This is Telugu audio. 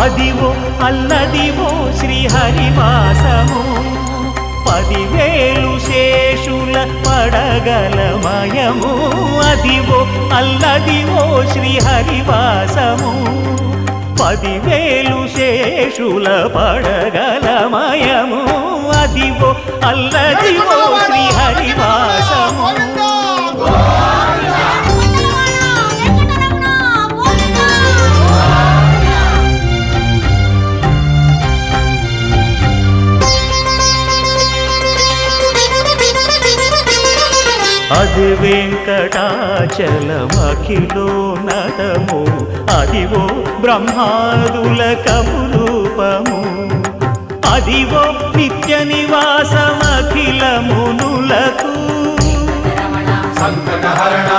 అదివో అల్లదివో శ్రీహరివాసము 10,000 శేషుల పడగలమయము అదివో అల్లదివో శ్రీహరివాసము 10,000 శేషుల పడగలమయము అదివో అల్లదివో శ్రీహరివాసము అది వెంకటాచలమఖిలోన్నతము అదివో బ్రహ్మాదుల కపురూపము అదివో నిత్య నివాసమఖిల మునులకు సంకటహరణ